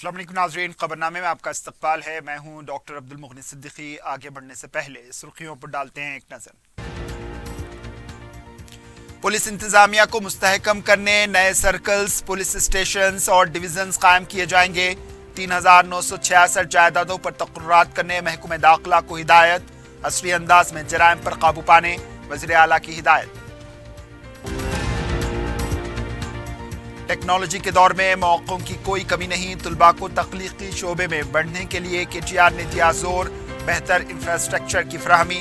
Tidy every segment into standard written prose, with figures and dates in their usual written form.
अस्सलाम वालेकुम नाज़रीन, खबरनामे में आपका इस्तकबाल है। मैं हूं डॉक्टर अब्दुल मुगनी सिद्दीकी। आगे बढ़ने से पहले सुर्खियों पर डालते हैं एक नज़र। पुलिस इंतजामिया को मुस्तहकम करने नए सर्कल्स, पुलिस स्टेशंस और डिवीजन्स कायम किए जाएंगे। 3966 जायदादों पर तकर्रुरात करने महकमे दाखिला को हिदायत। असली अंदाज में जराइम पर काबू पाने वज़ीर आला की हिदायत। टेक्नोलॉजी के दौर में मौक़ों की कोई कमी नहीं, तुलबा को तख्लीकी शोबे में बढ़ने के लिए KTR ने दिया जोर। बेहतर इंफ्रास्ट्रक्चर की फराहमी,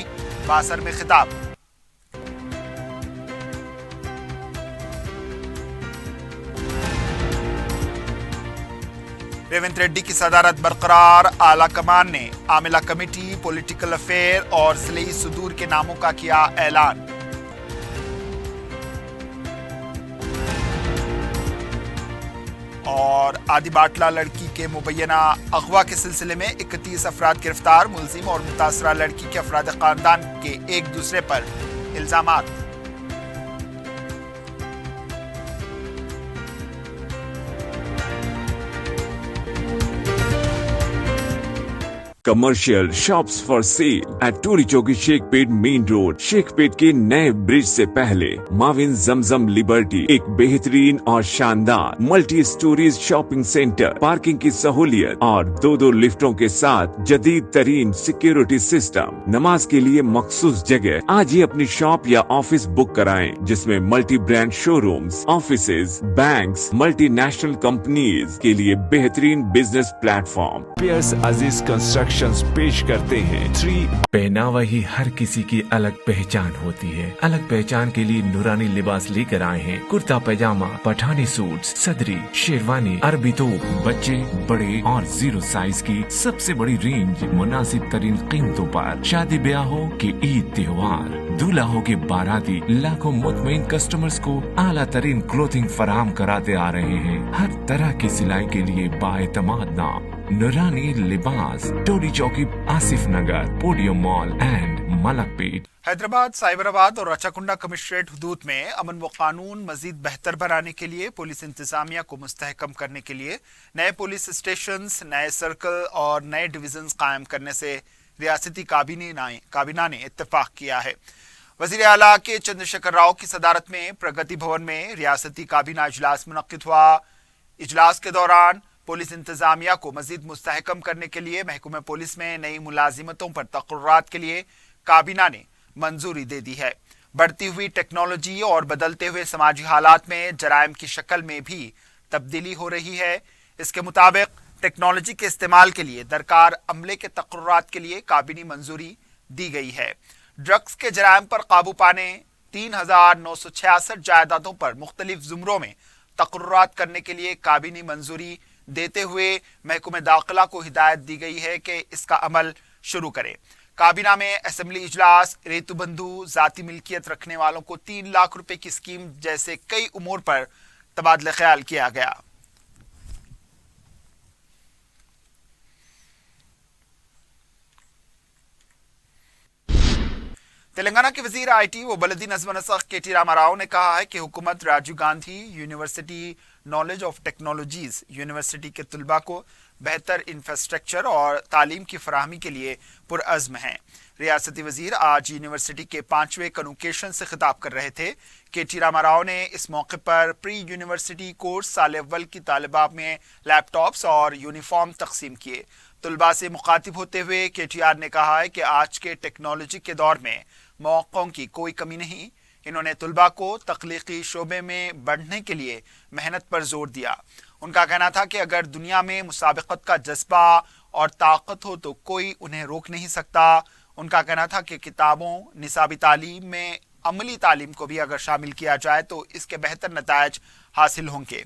बासर में खिताब। रेवंत रेड्डी की सदारत बरकरार, आला कमान ने आमिला कमेटी, पॉलिटिकल अफेयर और ज़िले सुदूर के नामों का किया ऐलान। और आदि बाटला लड़की के मुबैना अगवा के सिलसिले में 31 अफराद गिरफ्तार। मुलजिम और मुतासरा लड़की के अफराद खानदान के एक दूसरे पर इल्जामात। Commercial shops for sale at Toli Chowki Shaikpet main road. Shaikpet के नए ब्रिज से पहले माविन जमजम लिबर्टी एक बेहतरीन और शानदार multi storeys shopping centre, parking की सहूलियत और दो लिफ्टों के साथ जदीद तरीन सिक्योरिटी सिस्टम। नमाज के लिए मखसूस जगह। आज ही अपनी शॉप या ऑफिस बुक कराएं, जिसमें multi brand showrooms, offices, banks, multinational companies के लिए बेहतरीन बिजनेस प्लेटफॉर्म। पियर्स अजीज कंस्ट्रक्शन पेश करते हैं 3। पहनावा ही हर किसी की अलग पहचान होती है। अलग पहचान के लिए नूरानी लिबास लेकर आए हैं। कुर्ता पैजामा, पठानी सूट, सदरी, शेरवानी, अरबी तोप, बच्चे, बड़े और 0 साइज की सबसे बड़ी रेंज, मुनासिब तरीन कीमतों पर। शादी ब्याह हो के ईद त्योहार, दूल्हा हो के बाराती, लाखों मुतमईन कस्टमर्स को आला तरीन क्लोथिंग फराहम कराते आ रहे हैं। हर तरह की सिलाई के लिए बाएतमाद नाम नूरानी Libas, Toli Chowki, Asif Nagar, Podium Mall and Malakpet. Hyderabad, Cyberabad और रचाकुंडा कमिश्नरेट हुदूद में अमन व कानून मजीद बेहतर बनाने के लिए पुलिस इंतजामिया को मुस्तहकम करने के लिए नए पुलिस स्टेशंस, नए सर्कल और नए डिवीजन्स कायम करने से रियासती काबीना ने इत्तेफाक किया है। वज़ीर आला के चंद्रशेखर राव की सदारत में प्रगति भवन में रियासती काबीना इजलास मुनक्किद हुआ। इजलास के दौरान पुलिस इंतजामिया को मजीद मुस्तहकम करने के लिए महकमे पुलिस में नई मुलाजिमतों पर तकर्रुरात के लिए काबीना ने मंजूरी दे दी है। बढ़ती हुई टेक्नोलॉजी और बदलते हुए समाजी हालात में जराइम की शक्ल में भी तब्दीली हो रही है। इसके मुताबिक टेक्नोलॉजी के इस्तेमाल के लिए दरकार अमले के तकर्रुरात के लिए काबीनी मंजूरी दी गई है। ड्रग्स के जराइम पर काबू पाने 3966 जायदादों पर मुख्तलिफ जुमरों में तकर्रुरात करने के लिए काबीनी मंजूरी देते हुए महकमे दाखिला को हिदायत दी गई है कि इसका अमल शुरू करें। काबीना में असेंबली इजलास, रेतुबंधु, जाती मिल्कियत रखने वालों को 3 लाख रुपए की स्कीम जैसे कई उमूर पर तबादला ख्याल किया गया। तेलंगाना के वजीर IT व बलदी नज़्म नसख KT रामाराव ने कहा है कि हुकूमत Rajiv Gandhi University Knowledge of Technologies University के तुलबा को बेहतर इंफ्रास्ट्रक्चर और तालीम की फराहमी के लिए पुरअज़्म हैं। रियासती वजीर आज यूनिवर्सिटी के 5वें कन्वोकेशन से खिताब कर रहे थे। KT रामाराव ने इस मौके पर प्री यूनिवर्सिटी कोर्स साल अव्वल की तालिबात में लैपटॉप्स और यूनिफॉर्म तकसीम किए। तुलबा से मुखातिब होते हुए KTR ने कहा है कि आज के टेक्नोलॉजी के दौर में मौक़ों की कोई कमी नहीं। इन्होंने तुलबा को तख्लीकी शोबे में बढ़ने के लिए मेहनत पर जोर दिया। उनका कहना था कि अगर दुनिया में मुसाबकत का जज्बा और ताकत हो तो कोई उन्हें रोक नहीं सकता। उनका कहना था कि किताबों, निसाबी तालीम में अमली तालीम को भी अगर शामिल किया जाए तो इसके बेहतर नतायज हासिल होंगे।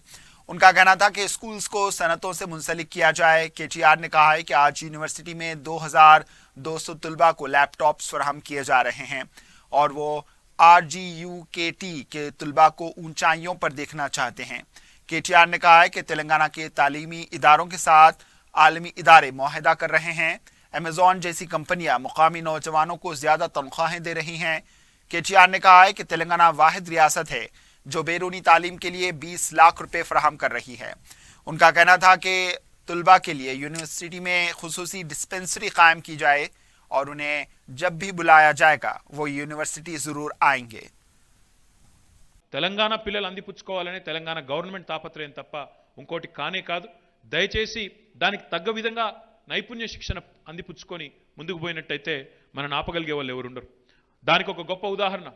उनका कहना था कि स्कूल्स को सनतों से मुंसलिक किया जाए। KTR ने कहा है कि आज यूनिवर्सिटी में 2200 तुलबा को लैपटॉप्स फराहम किए जा रहे हैं और वो RGUKT के तुलबा को ऊंचाइयों पर देखना चाहते हैं। KTR ने कहा है कि तेलंगाना के तालीमी इदारों के साथ आलमी इदारे मुआहदा कर रहे हैं। अमेज़ॉन जैसी कंपनियां मुकामी नौजवानों को ज्यादा तनख्वाहें दे रही हैं। KTR ने कहा है कि तेलंगाना वाहिद रियासत है जो बैरूनी तालीम के लिए 20 लाख रुपए फराहम कर रही है। उनका कहना था कि طلباء کے لیے یونیورسٹی میں خصوصی ڈسپنسری قائم کی جائے اور انہیں جب بھی بلایا جائے گا وہ یونیورسٹی ضرور آئیں گے. తెలంగాణ పిల్లలు అందిపుచ్చుకోవాలనే తెలంగాణ గవర్నమెంట్ తాపత్రయం తప్ప ఇంకోటి కానే కాదు. దయచేసి దానికి తగ్గ విధంగా నైపుణ్య శిక్షణ అందిపుచ్చుకొని ముందుకు పోయినట్టయితే మనల్ని ఆపగలిగే వాళ్ళు ఎవరు ఉండరు. దానికి ఒక గొప్ప ఉదాహరణ,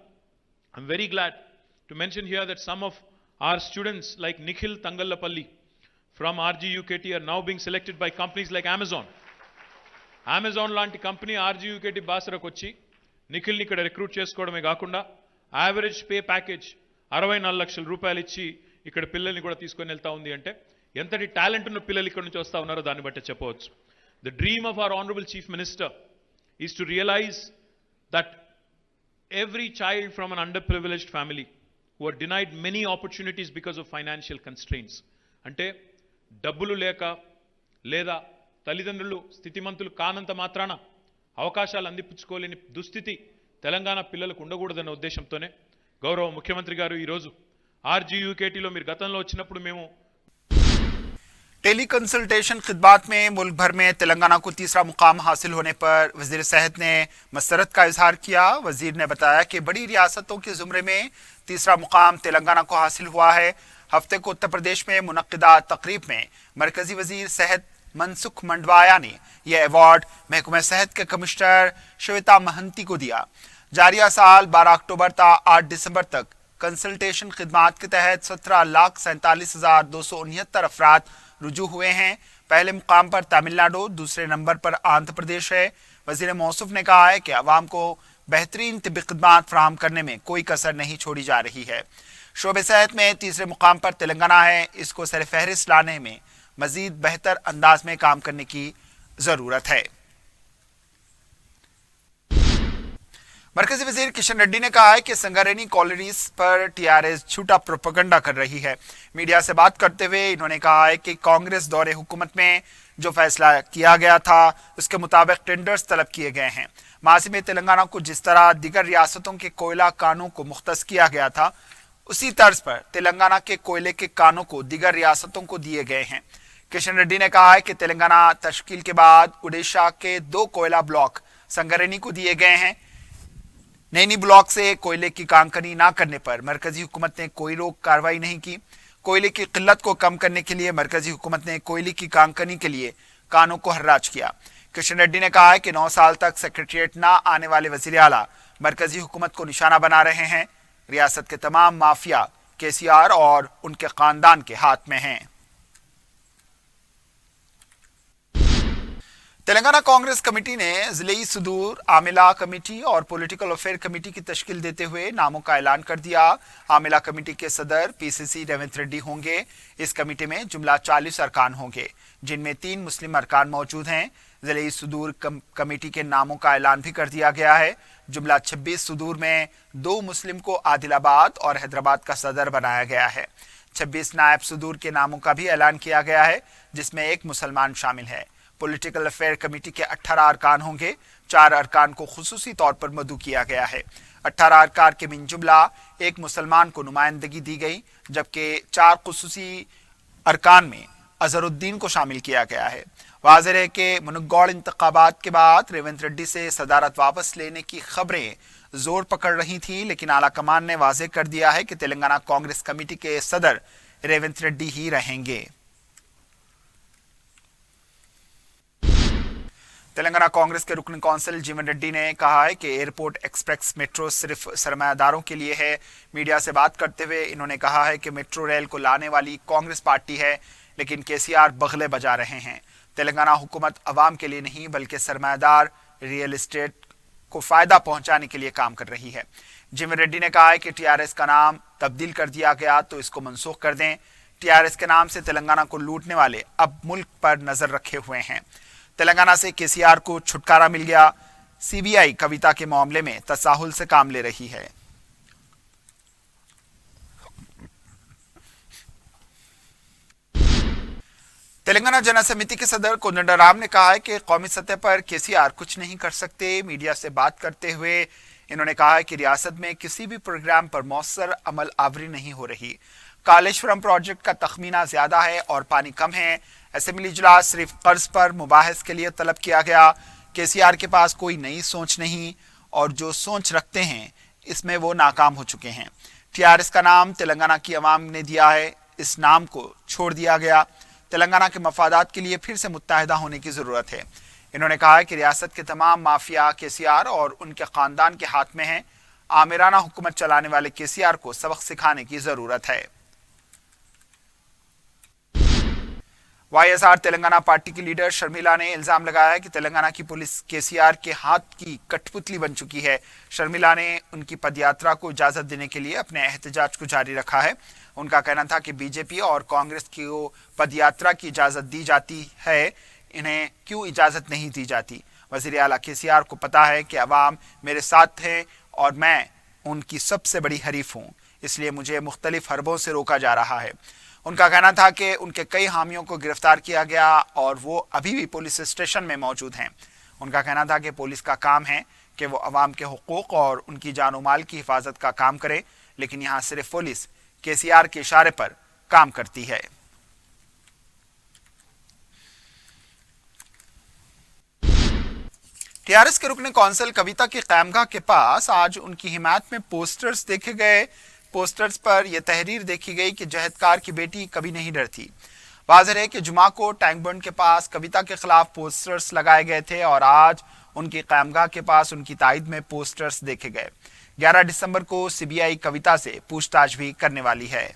I'm very glad to mention here that some of our students like Nikhil Tangallapalli from RGUKT are now being selected by companies like Amazon. Amazon లాంటి కంపెనీ RGUKT బాసరకు వచ్చి నిఖిల్ని ఇక్కడ రిక్రూట్ చేసుకోవడమే కాకుండా యావరేజ్ పే ప్యాకేజ్ 64 లక్షల రూపాయలు ఇచ్చి ఇక్కడ పిల్లల్ని కూడా తీసుకొని వెళ్తా ఉంది అంటే ఎంతటి టాలెంట్ ఉన్న పిల్లలు ఇక్కడ నుంచి వస్తా ఉన్నారో దాన్ని బట్టి చెప్పవచ్చు. The dream of our honorable chief minister is to realize that every child from an underprivileged family who are denied many opportunities because of financial constraints, అంటే డబ్బులు లేక లేదా తల్లిదండ్రులు స్థితిమంతులు కానంత మాత్రాన అవకాశాలు అందిపుచ్చుకోలేని దుస్థితి తెలంగాణ పిల్లలకు ఉండకూడదన్న ఉద్దేశంతోనే గౌరవ ముఖ్యమంత్రి గారు ఈరోజు RGUKTలో మీరు గతంలో వచ్చినప్పుడు మేము टेली कंसल्टेशन खिदमात में मुल्क भर में तेलंगाना को तीसरा मुकाम हासिल होने पर वजीर सेहत ने मसरत का इजहार किया. वजीर ने बताया कि बड़ी रियासतों के जुमरे में तीसरा मुकाम तेलंगाना को हासिल हुआ है. हफ्ते को उत्तर प्रदेश में मुनक्किदा तकरीब में मरकजी वजीर सेहत मनसुख मंडवाया ने यह अवार्ड महकमा सेहत के कमिश्नर श्वेता महंती को दिया. जारिया साल 12 अक्टूबर था 8 दिसंबर तक कंसल्टेशन खिदमात के तहत 17,47,269 अफराद रुजू हुए हैं. पहले मुकाम पर तमिलनाडु, दूसरे नंबर पर आंध्र प्रदेश है. वजीर मौसूफ ने कहा है कि अवाम को बेहतरीन तिब्बी खिदमात फराहम करने में कोई कसर नहीं छोड़ी जा रही है. शोबे सेहत में तीसरे मुकाम पर तेलंगाना है. इसको सर फहरिस्त लाने में मजीद बेहतर अंदाज में काम करने की ज़रूरत है. मरकजी वजीर किशन रेड्डी ने कहा है कि संगारेड्डी कॉलोनीज पर टीआरएस झूठा प्रोपेगेंडा कर रही है. मीडिया से बात करते हुए इन्होंने कहा है कि कांग्रेस दौरे हुकूमत में जो फैसला किया गया था उसके मुताबिक टेंडर्स तलब किए गए हैं. माजी में तेलंगाना को जिस तरह दीगर रियासतों के कोयला कानों को मुख्तस किया गया था उसी तर्ज पर तेलंगाना के कोयले के कानों को दीगर रियासतों को दिए गए हैं. किशन रेड्डी ने कहा है कि तेलंगाना तश्कील के बाद उड़ीसा के 2 कोयला ब्लॉक संगारेड्डी को दिए गए हैं. नैनी ब्लॉक से कोयले की कांकनी ना करने पर मरकजी हुकूमत ने कोई रोक कार्रवाई नहीं की. कोयले की किल्लत को कम करने के लिए मरकजी हुकूमत ने कोयले की कांकनी के लिए कानों को हर्राज किया. किशन रेड्डी ने कहा है कि 9 साल तक सेक्रेटरिएट ना आने वाले वजीर आला मरकजी हुकूमत को निशाना बना रहे हैं. रियासत के तमाम माफिया KCR और उनके खानदान के हाथ में हैं. तेलंगाना कांग्रेस कमेटी ने जिले सुदूर आमिला कमेटी और पॉलिटिकल अफेयर कमेटी की तश्कील देते हुए नामों का ऐलान कर दिया. आमिला कमेटी के सदर PCC रेवंत रेड्डी होंगे. इस कमेटी में जुमला 40 अरकान होंगे जिनमें 3 मुस्लिम अरकान मौजूद हैं. जिले सुदूर कमेटी के नामों का ऐलान भी कर दिया गया है. जुमला 26 सुदूर में 2 मुस्लिम को आदिलाबाद और हैदराबाद का सदर बनाया गया है. 26 नायब सुदूर के नामों का भी ऐलान किया गया है जिसमें 1 मुसलमान शामिल है. पॉलिटिकल अफेयर कमेटी के 18 अरकान होंगे. 4 अरकान को खुसूसी तौर पर मदू किया गया है. 18 अरकान के मिन जुमला 1 मुसलमान को नुमाइंदगी दी गई जबकि 4 खुसूसी अरकान में अजहरुद्दीन को शामिल किया गया है. वाज़ेह है कि मुनगौड़ इंतखाबात के बाद रेवंत रेड्डी से सदारत वापस लेने की खबरें जोर पकड़ रही थी लेकिन आला कमान ने वाज़ेह कर दिया है कि तेलंगाना कांग्रेस कमेटी के सदर रेवंत रेड्डी ही रहेंगे. तेलंगाना कांग्रेस के रुकन कौंसिल जीवन रेड्डी ने कहा है कि एयरपोर्ट एक्सप्रेस मेट्रो सिर्फ सरमायादारों के लिए है. मीडिया से बात करते हुए इन्होंने कहा है कि मेट्रो रेल को लाने वाली कांग्रेस पार्टी है लेकिन KCR बगले बजा रहे हैं. तेलंगाना हुकूमत अवाम के लिए नहीं बल्कि सरमायादार रियल एस्टेट को फायदा पहुंचाने के लिए काम कर रही है. जीवन रेड्डी ने कहा है कि TRS का नाम तब्दील कर दिया गया तो इसको मनसूख कर दें. TRS के नाम से तेलंगाना को लूटने वाले अब मुल्क पर नजर रखे हुए हैं. तेलंगाना से KCR को छुटकारा मिल गया. CBI कविता के मामले में तसाहुल से काम ले रही है. तेलंगाना जन समिति के सदर कोदंडराम ने कहा है कि कौमी सतह पर KCR कुछ नहीं कर सकते. मीडिया से बात करते हुए इन्होंने कहा है कि रियासत में किसी भी प्रोग्राम पर मौसर अमल आवरी नहीं हो रही. कालेश्वरम प्रोजेक्ट का तखमीना ज्यादा है और पानी कम है। असेंबली इजलास सिर्फ कर्ज पर मुबाहिस के लिए तलब किया गया। केसीआर के पास कोई नई सोच नहीं और जो सोच रखते हैं इसमें वो नाकाम हो चुके हैं। टीआरएस का नाम तेलंगाना की अवाम ने दिया है, इस नाम को छोड़ दिया गया। तेलंगाना के मफादात के लिए फिर से मुत्तहिदा होने की ज़रूरत है। इन्होंने कहा कि रियासत के तमाम माफिया केसीआर और उनके ख़ानदान के हाथ में हैं। आमिराना हुकूमत चलाने वाले केसीआर को सबक सिखाने की ज़रूरत है। वाईएसआर तेलंगाना पार्टी की लीडर शर्मिला ने इल्जाम लगाया है कि तेलंगाना की पुलिस केसीआर के हाथ की कठपुतली बन चुकी है। शर्मिला ने उनकी पदयात्रा को इजाजत देने के लिए अपने एहतजाज को जारी रखा है। उनका कहना था कि बीजेपी और कांग्रेस की पदयात्रा की इजाजत दी जाती है, इन्हें क्यों इजाजत नहीं दी जाती। वज़ीर आला केसीआर को पता है कि अवाम मेरे साथ हैं और मैं उनकी सबसे बड़ी हरीफ हूँ, इसलिए मुझे मुख्तलिफ हरबों से रोका जा रहा है। उनका कहना था कि उनके कई हामियों को गिरफ्तार किया गया और वो अभी भी पुलिस स्टेशन में मौजूद हैं। उनका कहना था कि पुलिस का काम है कि वो अवाम के हुकूक और उनकी जान और माल की हिफाजत का काम करे, लेकिन यहाँ सिर्फ पुलिस केसीआर के इशारे पर काम करती है। टीआरएस के रुकने कौंसिल कविता की क़यामगाह के पास आज उनकी हिमायत में पोस्टर्स देखे गए। पोस्टर्स पर यह तहरीर देखी गई कि जहदकार की बेटी कभी नहीं डरती। वाज़ेह है कि जुमा को टैंक बंड के पास कविता के खिलाफ पोस्टर्स लगाए गए थे और आज उनकी क़यामगाह के पास उनकी तायद में पोस्टर्स देखे गए। 11 दिसंबर को सीबीआई कविता से पूछताछ भी करने वाली है।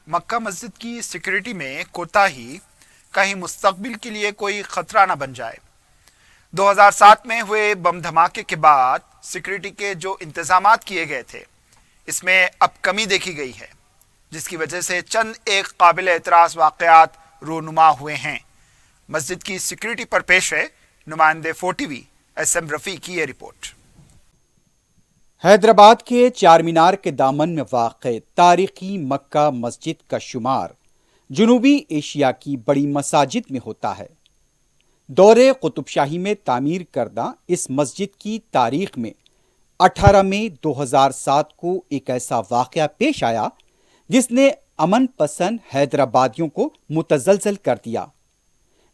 मक्का मस्जिद की सिक्योरिटी में कोताही कहीं मुस्तकबिल के लिए कोई खतरा न बन जाए। 2007 में हुए बम धमाके के बाद सिक्योरिटी के जो इंतजामात किए गए थे, इसमें अब कमी देखी गई है, जिसकी वजह से चंद एक काबिल एतराज़ वाक़यात रोनुमा हुए हैं। मस्जिद की सिक्योरिटी पर पेश है नुमाइंदे 4TV SM रफ़ी की ये रिपोर्ट। हैदराबाद के चार मीनार के दामन में वाक़ तारीखी मक्का मस्जिद का शुमार जनूबी एशिया की बड़ी मसाजिद में होता है। दौरे कुतुबशाही में तामीर करदा इस मस्जिद की तारीख में 18 मई 2007 को एक ऐसा वाक़या पेश आया जिसने अमन पसंद हैदराबादियों को मुतज़लज़ल कर दिया।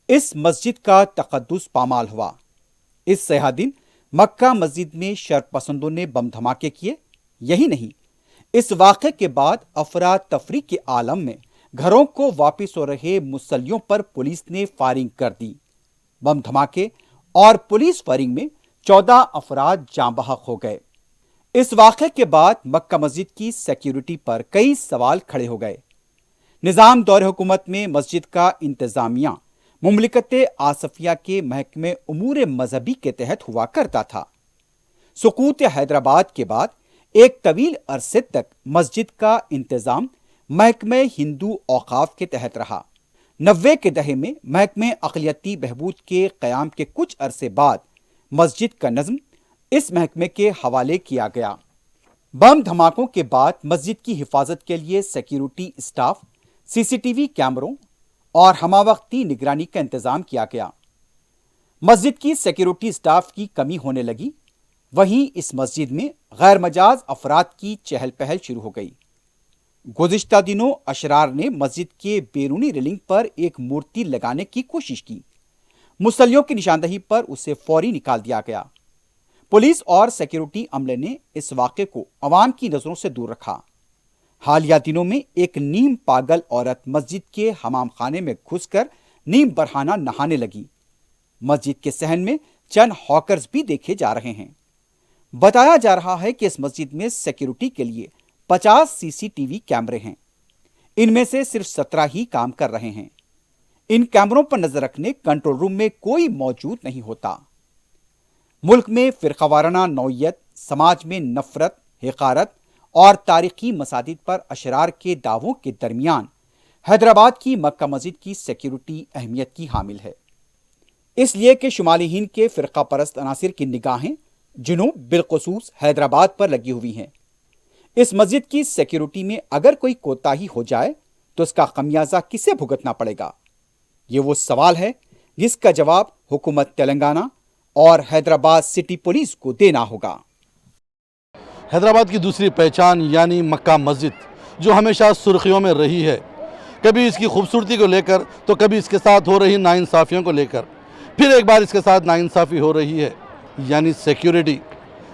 इस मस्जिद का तक़द्दुस पामाल हुआ। इस सहा दिन मक्का मस्जिद में शरपसंदों ने बम धमाके किए। यही नहीं, इस वाक़े के बाद अफरा तफरी के आलम में घरों को वापस हो रहे मुसल्लियों पर पुलिस ने फायरिंग कर दी। बम धमाके और पुलिस फायरिंग में 14 अफराद जाँ बहक हो गए। इस वाक़े के बाद मक्का मस्जिद की सिक्योरिटी पर कई सवाल खड़े हो गए। निज़ाम दौर हुकूमत में मस्जिद का इंतज़ामिया मुमलिकत आसफिया के महकमे उमूर मजहबी के तहत हुआ करता था। सुकूत हैदराबाद के बाद एक तवील अरसे तक मस्जिद का इंतज़ाम महकमे हिंदू औकाफ के तहत रहा। 90 के दहे में महकमे अक़लियती बहबूद के क़याम के कुछ अरसे बाद मस्जिद का नज़्म इस महकमे के हवाले किया गया। बम धमाकों के बाद मस्जिद की हिफाजत के लिए सिक्योरिटी स्टाफ, CCTV कैमरों और हमावक्ती निगरानी का इंतजाम किया गया। मस्जिद की सिक्योरिटी स्टाफ की कमी होने लगी। वहीं इस मस्जिद में गैर मजाज अफराद की चहल पहल शुरू हो गई। गुज़िश्ता दिनों अशरार ने मस्जिद के बैरूनी रेलिंग पर एक मूर्ति लगाने की कोशिश की। मुसल्लियों की निशानदही पर उसे फौरी निकाल दिया गया। पुलिस और सिक्योरिटी अमले ने इस वाक़े को अवाम की नज़रों से दूर रखा। हालिया दिनों में एक नीम पागल औरत मस्जिद के हमाम खाने में घुसकर नीम बरहाना नहाने लगी। मस्जिद के सहन में चंद हॉकर्स भी देखे जा रहे हैं। बताया जा रहा है कि इस मस्जिद में सिक्योरिटी के लिए 50 CCTV कैमरे हैं। इनमें से सिर्फ 17 ही काम कर रहे हैं। इन कैमरों पर नजर रखने कंट्रोल रूम में कोई मौजूद नहीं होता। मुल्क में फिरकावाराना नौयत, समाज में नफरत, हिकारत और तारीखी मसाजिद पर अशरार के दावों के दरमियान हैदराबाद की मक्का मस्जिद की सिक्योरिटी अहमियत की हामिल है, इसलिए कि शुमाली हिंद के फिरका परस्त अनासिर की निगाहें जुनूब बिलखुसूस हैदराबाद पर लगी हुई हैं। इस मस्जिद की सिक्योरिटी में अगर कोई कोताही हो जाए तो इसका खमियाजा किसे भुगतना पड़ेगा? ये वो सवाल है जिसका जवाब हुकूमत तेलंगाना और हैदराबाद सिटी पुलिस को देना होगा। हैदराबाद की दूसरी पहचान यानी मक्का मस्जिद, जो हमेशा सुर्खियों में रही है, कभी इसकी खूबसूरती को लेकर तो कभी इसके साथ हो रही नाइंसाफ़ियों को लेकर, फिर एक बार इसके साथ नाइंसाफ़ी हो रही है, यानी सिक्योरिटी।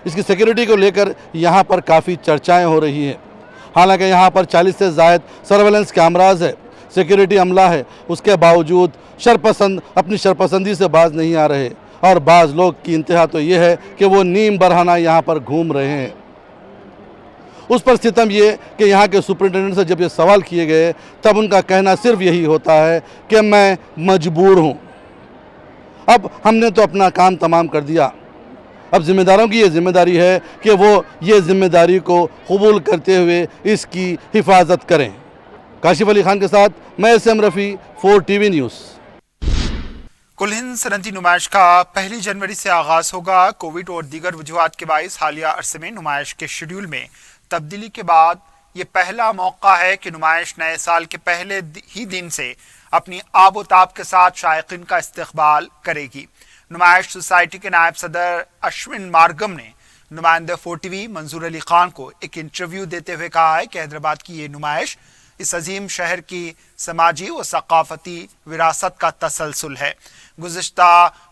इसकी सिक्योरिटी को लेकर यहाँ पर काफ़ी चर्चाएं हो रही हैं। हालांकि यहाँ पर 40 से ज़ायद सर्वेलेंस कैमराज है, सिक्योरिटी अमला है, उसके बावजूद शरपसंद अपनी शरपसंदी से बाज नहीं आ रहे, और बाज़ लोग की इंतहा तो ये है कि वो नीम बरहाना यहाँ पर घूम रहे हैं। उस पर सितम ये कि यहाँ के सुपरिटेंडेंट से जब ये सवाल किए गए तब उनका कहना सिर्फ यही होता है कि मैं मजबूर हूँ, अब हमने तो अपना काम तमाम कर दिया, अब ज़िम्मेदारों की ये जिम्मेदारी है कि वो ये जिम्मेदारी को कबूल करते हुए इसकी हिफाजत करें। काशिफ अली खान के साथ मैं SM रफ़ी, 4 TV न्यूज़। कुल हिंद सनती नुमाइश का 1 जनवरी से आगाज होगा। कोविड और दीगर वजूहात के बाइस हालिया अरसे में नुमाइश के शेड्यूल में तब्दीली के बाद ये पहला मौका है कि नुमाइश नए साल के पहले ही दिन से अपनी आबोताब के साथ शायकीन का इस्तकबाल करेगी। नुमाइश सोसाइटी के नायब सदर अश्विन मार्गम ने नुमाइंदे 4 TV मंजूर अली खान को एक इंटरव्यू देते हुए कहा है कि हैदराबाद की ये नुमाइश इस अजीम शहर की समाजी व सकाफती विरासत का तसलसल है। गुज़िश्ता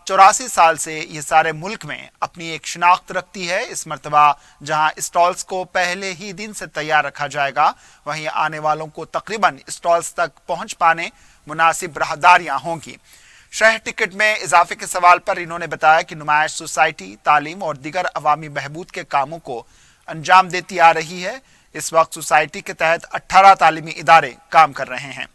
84 साल से ये सारे मुल्क में अपनी एक शिनाख्त रखती है। इस मरतबा जहां स्टॉल्स को पहले ही दिन से तैयार रखा जाएगा, वहीं आने वालों को तकरीबन स्टॉल्स तक पहुंच पाने मुनासिब राहदारियां होंगी। शहर टिकट में इजाफे के सवाल पर इन्होंने बताया कि नुमाइश सोसाइटी तालीम और दीगर अवामी बहबूद के कामों को अंजाम देती आ रही है। इस वक्त सोसाइटी के तहत 18 तालीमी इदारे काम कर रहे हैं।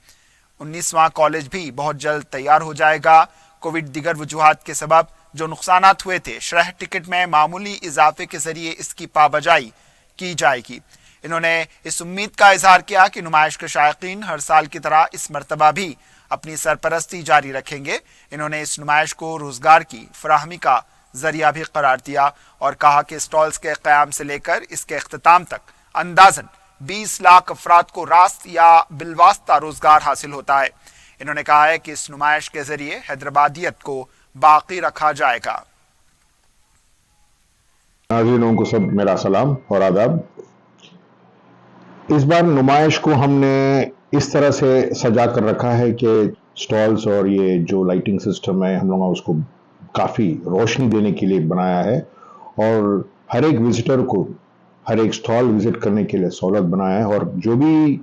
19वां कॉलेज भी बहुत जल्द तैयार हो जाएगा। कोविड दीगर वजूहात के सबब जो नुकसानात हुए थे, शरह टिकट में मामूली इजाफे के जरिए इसकी पाबजाई की जाएगी। इन्होंने इस उम्मीद का इजहार किया कि नुमाइश के शायकीन हर साल की तरह इस मरतबा भी अपनी सरपरस्ती जारी रखेंगे। इन्होंने इस नुमाइश को रोजगार की फराहमी का जरिया भी करार दिया और कहा कि स्टॉल्स के क़याम से लेकर इसके इख्तिताम तक अंदाजन 20 लाख अफराद को रास्त या बिलवास्ता रोजगार हासिल होता है। इन्होंने कहा है कि इस नुमाइश के जरिए हैदराबादियत को बाकी रखा जाएगा। नाज़रीनों को सब मेरा सलाम और आदाब। इस बार नुमाइश को हमने इस तरह से सजा कर रखा है कि स्टॉल्स और ये जो लाइटिंग सिस्टम है, हम लोगों ने उसको काफ़ी रोशनी देने के लिए बनाया है और हर एक विजिटर को हर एक स्टॉल विजिट करने के लिए सहूलत बनाया है। और जो भी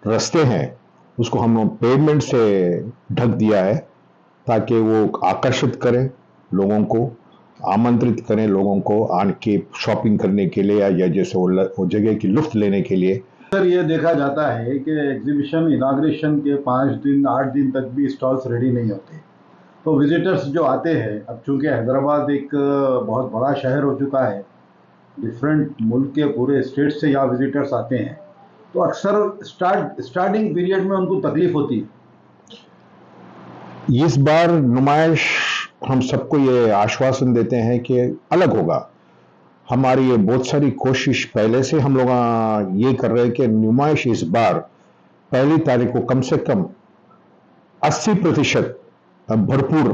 रास्ते हैं उसको हम लोग पेवमेंट से ढक दिया है ताकि वो आकर्षित करें लोगों को, आमंत्रित करें लोगों को आने के शॉपिंग करने के लिए या जैसे वो जगह की लुत्फ लेने के लिए। सर, ये देखा जाता है कि एग्जीबिशन इनाग्रेशन के 5 दिन 8 दिन तक भी स्टॉल्स रेडी नहीं होते, तो विजिटर्स जो आते हैं, अब चूँकि हैदराबाद एक बहुत बड़ा शहर हो चुका है, डिफरेंट मुल्क के पूरे स्टेट से यहाँ विजिटर्स आते हैं, तो अक्सर स्टार्टिंग पीरियड में उनको तकलीफ होती है। इस बार नुमाइश हम सबको ये आश्वासन देते हैं कि अलग होगा। हमारी ये बहुत सारी कोशिश पहले से हम लोग ये कर रहे हैं कि नुमाइश इस बार 1 तारीख को कम से कम 80% भरपूर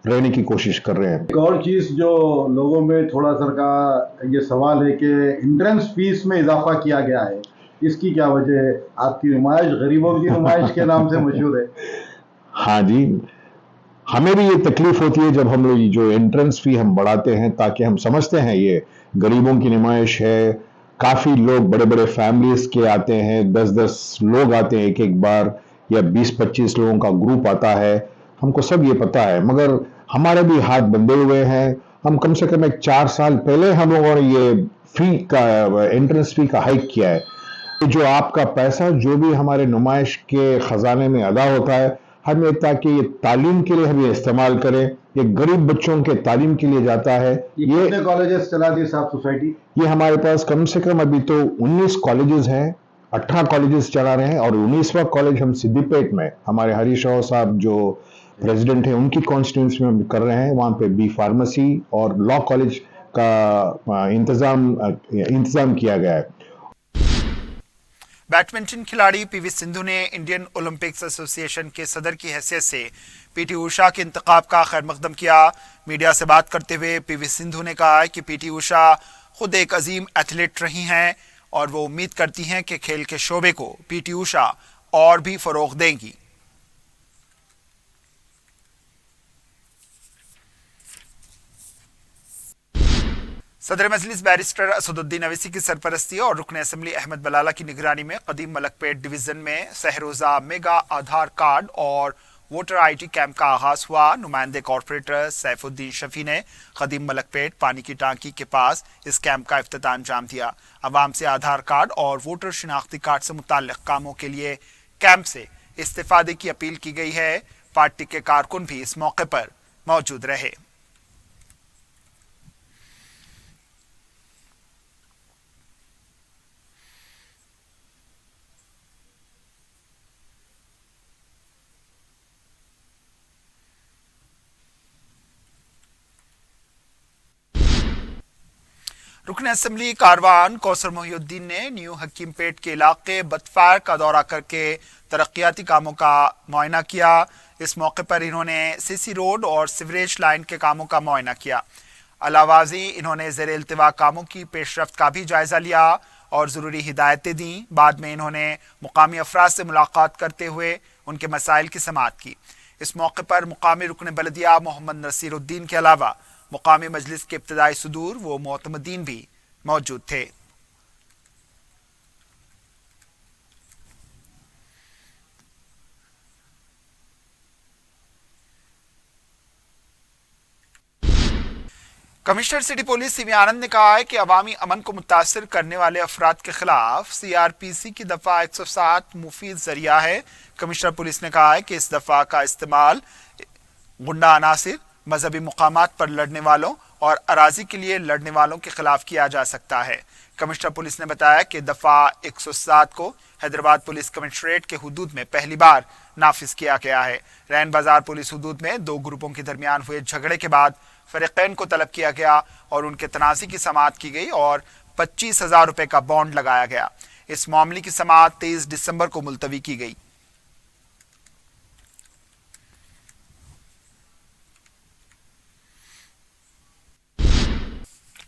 रहने की कोशिश कर रहे हैं। एक और चीज़ जो लोगों में थोड़ा सर का ये सवाल है कि एंट्रेंस फीस में इजाफा किया गया है, इसकी क्या वजह है? आपकी नुमाइश गरीबों की नुमाइश के नाम से मशहूर है। हाँ जी, हमें भी ये तकलीफ होती है जब हम लोग जो एंट्रेंस फी हम बढ़ाते हैं, ताकि हम समझते हैं ये गरीबों की नुमाइश है, काफ़ी लोग बड़े बड़े फैमिलीज के आते हैं, 10-10 लोग आते हैं एक बार, या 20-25 लोगों का ग्रुप आता है, हमको सब ये पता है, मगर हमारे भी हाथ बंधे हुए हैं। हम कम से कम 4 साल पहले हम लोगों ने ये फी का एंट्रेंस फी का हाइक किया है। जो आपका पैसा जो भी हमारे नुमाइश के खजाने में अदा होता है, हमें ताकि ये तालीम के लिए हम ये इस्तेमाल करें, ये गरीब बच्चों के तालीम के लिए जाता है। ये कितने कॉलेजेस चला दी साहब सोसाइटी? ये हमारे पास कम से कम अभी तो 19 कॉलेजेस हैं, 18 कॉलेजेस चला रहे हैं और 19वां कॉलेज हम सिद्दीपेट में हमारे हरीश राव साहब जो प्रेसिडेंट हैं उनकी कॉन्स्टिट्यूंसी में कर रहे हैं। वहाँ पे बी फार्मेसी और लॉ कॉलेज का इंतजाम किया गया है। बैडमिंटन खिलाड़ी पीवी सिंधु ने इंडियन ओलंपिक्स एसोसिएशन के सदर की हैसियत से पीटी उषा के इंतखाब का खैर मकदम किया। मीडिया से बात करते हुए पीवी सिंधु ने कहा कि पीटी उषा خود ایک عظیم ایتھلیٹ رہی ہیں اور وہ امید کرتی ہیں کہ کھیل کے شعبے کو پی ٹی اوشا اور بھی فروغ دیں گی۔ صدر مجلس بیرسٹر اسد الدین اویسی کی سرپرستی اور رکن اسمبلی احمد بلالہ کی نگرانی میں قدیم ملک پیٹ ڈویژن میں سہروزہ میگا آدھار کارڈ اور ووٹر آئی ڈی کیمپ کا آغاز ہوا۔ نمائندے کارپوریٹر سیف الدین شفیع نے قدیم ملک پیٹ پانی کی ٹانکی کے پاس اس کیمپ کا افتتاح انجام دیا۔ عوام سے آدھار کارڈ اور ووٹر شناختی کارڈ سے متعلق کاموں کے لیے کیمپ سے استفادے کی اپیل کی گئی ہے۔ پارٹی کے کارکن بھی اس موقع پر موجود رہے۔ رکن اسمبلی کاروان کوثر محی الدین نے نیو حکیم پیٹ کے علاقے بتفار کا دورہ کر کے ترقیاتی کاموں کا معائنہ کیا۔ اس موقع پر انہوں نے سی سی روڈ اور سیوریج لائن کے کاموں کا معائنہ کیا۔ علاوہ ازیں انہوں نے زیر التواء کاموں کی پیش رفت کا بھی جائزہ لیا اور ضروری ہدایتیں دیں۔ بعد میں انہوں نے مقامی افراد سے ملاقات کرتے ہوئے ان کے مسائل کی سماعت کی۔ اس موقع پر مقامی رکن بلدیہ محمد نصیر الدین کے علاوہ مقامی مجلس کے ابتدائی صدور و معتمدین بھی موجود تھے۔ کمشنر سٹی پولیس سی وی آنند نے کہا ہے کہ عوامی امن کو متاثر کرنے والے افراد کے خلاف سی آر پی سی کی دفعہ 107 مفید ذریعہ ہے۔ کمشنر پولیس نے کہا ہے کہ اس دفعہ کا استعمال غنڈہ عناصر، مذہبی مقامات پر لڑنے والوں اور اراضی کے لیے لڑنے والوں کے خلاف کیا جا سکتا ہے۔ کمشنر پولیس نے بتایا کہ دفعہ 107 کو حیدرآباد پولیس کمشنریٹ کے حدود میں پہلی بار نافذ کیا گیا ہے۔ رین بازار پولیس حدود میں دو گروپوں کے درمیان ہوئے جھگڑے کے بعد فریقین کو طلب کیا گیا اور ان کے تنازع کی سماعت کی گئی اور 25,000 روپے کا بانڈ لگایا گیا۔ اس معاملے کی سماعت 23 دسمبر کو ملتوی کی گئی۔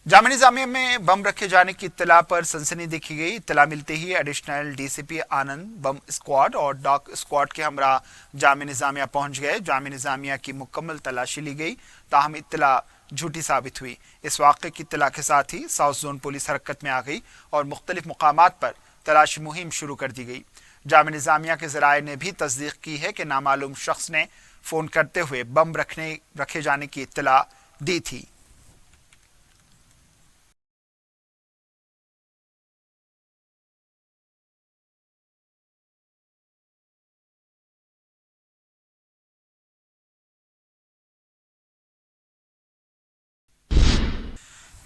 جامعہ نظامیہ میں بم رکھے جانے کی اطلاع پر سنسنی دیکھی گئی۔ اطلاع ملتے ہی ایڈیشنل ڈی سی پی آنند بم اسکواڈ اور ڈاک اسکواڈ کے ہمراہ جامعہ نظامیہ پہنچ گئے۔ جامعہ نظامیہ کی مکمل تلاشی لی گئی، تاہم اطلاع جھوٹی ثابت ہوئی۔ اس واقعے کی اطلاع کے ساتھ ہی ساؤتھ زون پولیس حرکت میں آ گئی اور مختلف مقامات پر تلاشی مہم شروع کر دی گئی۔ جامعہ نظامیہ کے ذرائع نے بھی تصدیق کی ہے کہ نامعلوم شخص نے فون کرتے ہوئے بم رکھے جانے کی اطلاع دی تھی۔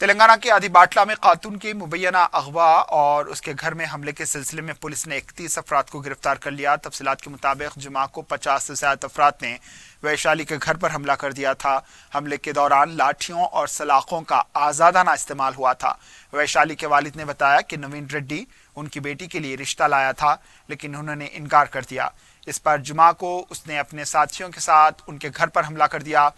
تلنگانہ کے آدی باٹلہ میں خاتون کے مبینہ اغوا اور اس کے گھر میں حملے کے سلسلے میں پولیس نے 31 افراد کو گرفتار کر لیا۔ تفصیلات کے مطابق جمعہ کو 50 سے زیادہ افراد نے ویشالی کے گھر پر حملہ کر دیا تھا۔ حملے کے دوران لاٹھیوں اور سلاخوں کا آزادانہ استعمال ہوا تھا۔ ویشالی کے والد نے بتایا کہ نوین ریڈی ان کی بیٹی کے لیے رشتہ لایا تھا، لیکن انہوں نے انکار کر دیا۔ اس پر جمعہ کو اس نے اپنے ساتھیوں کے ساتھ ان کے گھر پر حملہ کر دیا۔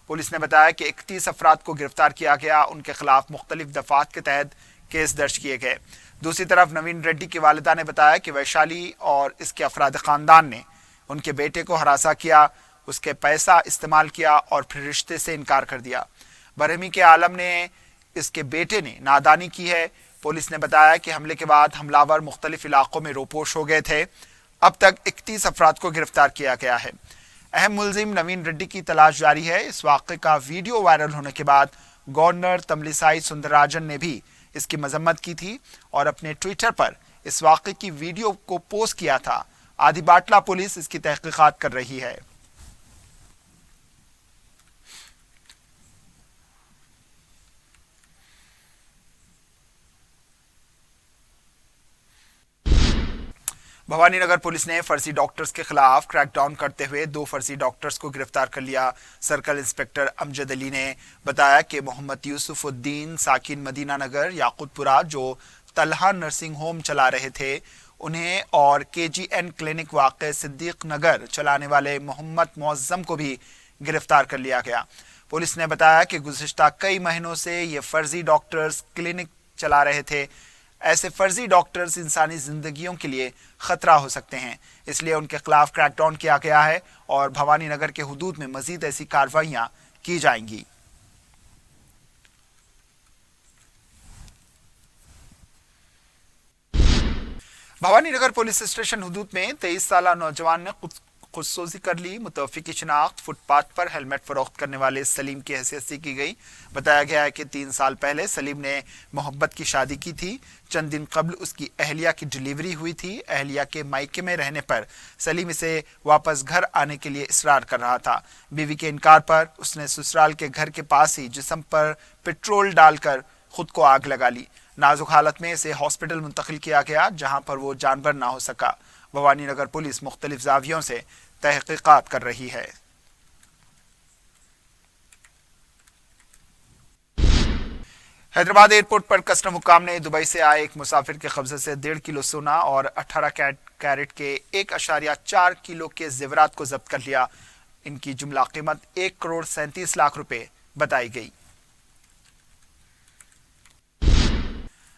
پولیس نے بتایا کہ 31 افراد کو گرفتار کیا گیا، ان کے خلاف مختلف دفعات کے تحت کیس درج کیے گئے۔ دوسری طرف نوین ریڈی کی والدہ نے بتایا کہ ویشالی اور اس کے افراد خاندان نے ان کے بیٹے کو ہراساں کیا، اس کے پیسہ استعمال کیا اور پھر رشتے سے انکار کر دیا۔ برہمی کے عالم نے اس کے بیٹے نے نادانی کی ہے۔ پولیس نے بتایا کہ حملے کے بعد حملہ ور مختلف علاقوں میں روپوش ہو گئے تھے۔ اب تک 31 افراد کو گرفتار کیا گیا ہے۔ اہم ملزم نوین ریڈی کی تلاش جاری ہے۔ اس واقعے کا ویڈیو وائرل ہونے کے بعد گورنر تملسائی سندراراجن نے بھی اس کی مذمت کی تھی اور اپنے ٹویٹر پر اس واقعے کی ویڈیو کو پوسٹ کیا تھا۔ آدی باٹلہ پولیس اس کی تحقیقات کر رہی ہے۔ بھوانی نگر پولیس نے فرضی ڈاکٹرز کے خلاف کریک ڈاؤن کرتے ہوئے 2 فرضی ڈاکٹرز کو گرفتار کر لیا۔ سرکل انسپکٹر امجد علی نے بتایا کہ محمد یوسف الدین ساکن مدینہ نگر یاقوت پورہ جو طلحہ نرسنگ ہوم چلا رہے تھے، انہیں اور کے جی این کلینک واقع صدیق نگر چلانے والے محمد معظم کو بھی گرفتار کر لیا گیا۔ पुलिस ने बताया कि गुज़िश्ता कई महीनों से ये फर्जी डॉक्टर्स क्लिनिक चला रहे थे। ऐसे फर्जी डॉक्टर्स इंसानी जिंदगियों के लिए खतरा हो सकते हैं, इसलिए उनके खिलाफ क्रैकडाउन किया गया है और भवानी नगर के हुदूद में मजीद ऐसी कार्रवाइयां की जाएंगी। भवानी नगर पुलिस स्टेशन हुदूद में 23 साला नौजवान ने खुदसोजी कर ली। मुतवफ़्फ़ी की शिनाख्त फुटपाथ पर हेलमेट फरोख्त करने वाले सलीम की हैसियत से की गई। बताया गया है कि 3 साल पहले सलीम ने मोहब्बत की शादी की थी। चंद दिन कबल उसकी अहलिया की डिलीवरी हुई थी। अहलिया के मायके में रहने पर सलीम इसे वापस घर आने के लिए इसरार कर रहा था। बीवी के इनकार पर उसने ससुराल के घर के पास ही जिस्म पर पेट्रोल डालकर खुद को आग लगा ली। नाजुक हालत में इसे हॉस्पिटल मुंतकिल किया गया, जहां पर वो जानवर ना हो सका। भवानी नगर पुलिस मुख्तलिफ जावियों से तहकीकात कर रही है। हैदराबाद एयरपोर्ट पर कस्टम हुकाम ने दुबई से आए एक मुसाफिर के कब्जे से 1.5 किलो सोना और 18 कैरेट के 1.4 किलो के जेवरात को जब्त कर लिया। इनकी जुमला कीमत 1 करोड़ 37 लाख रुपए बताई गई।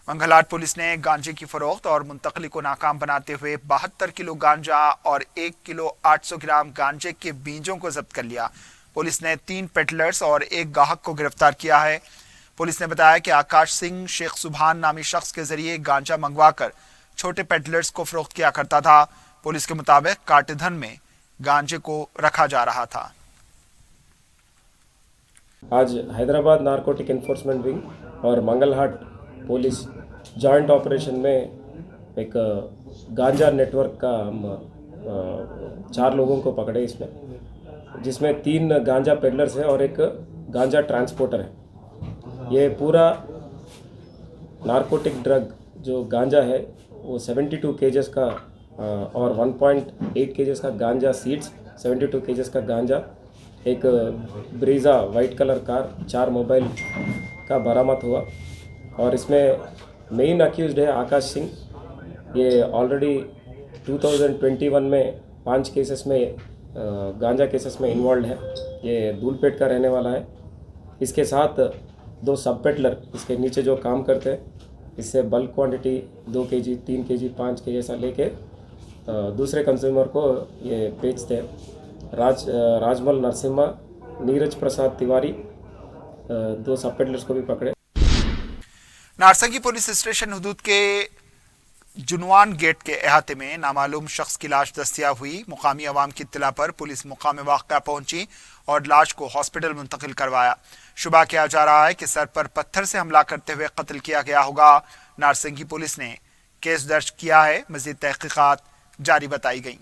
मंगलहाट पुलिस ने गांजे की फरोख्त और मुंतकली को नाकाम बनाते हुए 72 किलो गांजा और 1 किलो 800 ग्राम गांजे के बीजों को जब्त कर लिया। पुलिस ने 3 पेडलर्स और 1 गाहक को गिरफ्तार किया है। पुलिस ने बताया कि आकाश सिंह शेख सुभान नामी शख्स के जरिए गांजा मंगवाकर छोटे पेडलर्स को फरोख्त किया करता था। पुलिस के मुताबिक काटेधन में गांजे को रखा जा रहा था। आज हैदराबाद नारकोटिक एनफोर्समेंट विंग और मंगलहाट पुलिस जॉइंट ऑपरेशन में एक गांजा नेटवर्क का हम 4 लोगों को पकड़े इसमें, जिसमें 3 गांजा पेडलर्स हैं और एक गांजा ट्रांसपोर्टर है। ये पूरा नारकोटिक ड्रग जो गांजा है वो 72 केजेस का और 1.8 केजेस का गांजा सीड्स, 72 केजेस का गांजा, एक Brezza white colour car, 4 mobile का बरामद हुआ। और इसमें मेन अक्यूज्ड है आकाश सिंह। ये ऑलरेडी 2021 में 5 केसेस में गांजा केसेस में इन्वॉल्व है। ये धूलपेट का रहने वाला है। इसके साथ 2 सब पेडलर इसके नीचे जो काम करते हैं, इससे bulk quantity 2 KG, 3 KG, 5 KG ऐसा लेके दूसरे कंज्यूमर को ये बेचते हैं। राजमल नरसिम्हा, नीरज प्रसाद तिवारी, 2 सब पेडलर्स को भी पकड़े। नारसंगी पुलिस स्टेशन हुदूद के जुनवान गेट के अहाते में नामालूम शख्स की लाश दस्तयाब हुई। मुकामी अवाम की इत्तला पर पुलिस मुकाम वाक़या पहुंची और लाश को हॉस्पिटल मुंतकिल करवाया। शुबा किया जा रहा है कि सर पर पत्थर से हमला करते हुए कत्ल किया गया होगा। नारसंगी पुलिस ने केस दर्ज किया है। मज़ीद तहकीकात जारी बताई गई।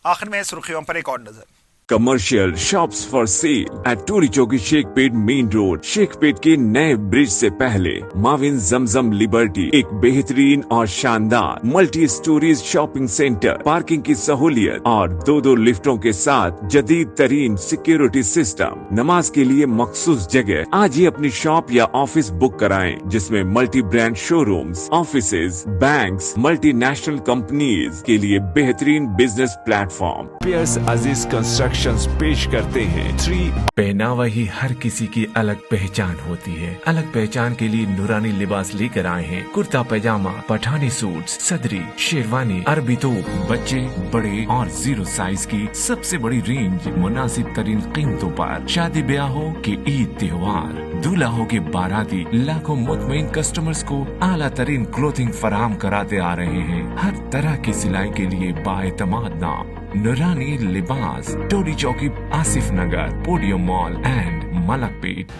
आखिर में सुर्खियों पर एक और नजर। Commercial shops for sale at Toli Chowki Shaikpet main road. Shaikpet के नए ब्रिज से पहले माविन जमजम लिबर्टी एक बेहतरीन और शानदार multi storeys shopping centre, parking की सहूलियत और 2 लिफ्टों के साथ जदीद तरीन सिक्योरिटी सिस्टम, नमाज के लिए मखसूस जगह। आज ही अपनी शॉप या ऑफिस बुक कराएं, जिसमें multi brand showrooms, offices, banks, multinational companies के लिए बेहतरीन बिजनेस प्लेटफॉर्म। पियर्स अजीज कंस्ट्रक्शन पेश करते हैं 3 पहनावा ही हर किसी की अलग पहचान होती है। अलग पहचान के लिए नूरानी लिबास लेकर आए हैं। कुर्ता पैजामा, पठानी सूट्स, सदरी, शेरवानी, अरबी तोप, बच्चे, बड़े और 0 साइज की सबसे बड़ी रेंज मुनासिब तरीन कीमतों पर। शादी ब्याह हो कि ईद त्योहार, दूल्हा हो के बाराती, लाखों मुतमईन कस्टमर्स को आला तरीन क्लोथिंग फराहम कराते आ रहे हैं। हर तरह की सिलाई के लिए बाएतमाद नाम नूरानी Libas, Toli Chowki, Asif Nagar, Podium Mall and Malakpet.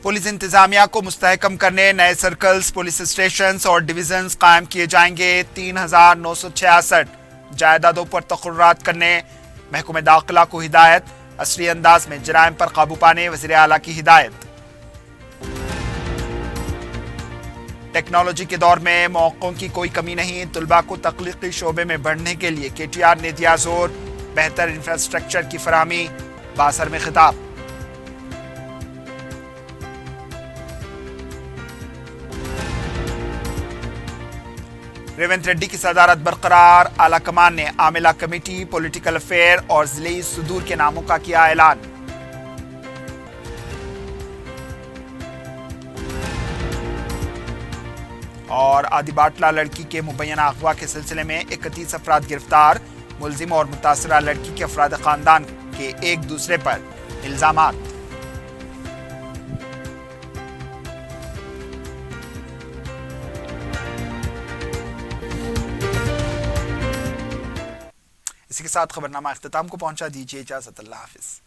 Police इंतजामिया को मुस्तहकम करने नए सर्कल्स, पुलिस स्टेशंस और डिविजन्स कायम किए जाएंगे। 3966 जायदादों पर तक़र्रुरात करने महकमे दाखिला को हिदायत। असली अंदाज में जराइम पर काबू पाने वज़ीर आला की हिदायत। टेक्नोलॉजी के दौर में मौक़ों की कोई कमी नहीं। तुलबा को तख्लीकी शोबे में बढ़ने के लिए KTR ने दिया जोर। बेहतर इंफ्रास्ट्रक्चर की फराहमी, बासर में खिताब। ریونت ریڈی کی صدارت برقرار، اعلی کمان نے عاملہ کمیٹی، پولیٹیکل افیئر اور ضلعی صدور کے ناموں کا کیا اعلان۔ اور آدی باٹلہ لڑکی کے مبینہ اغوا کے سلسلے میں 31 افراد گرفتار، ملزم اور متاثرہ لڑکی کے افراد خاندان کے ایک دوسرے پر الزامات۔ اسی کے ساتھ خبرنامہ اختتام کو پہنچا، دیجیے اجازت، اللہ حافظ۔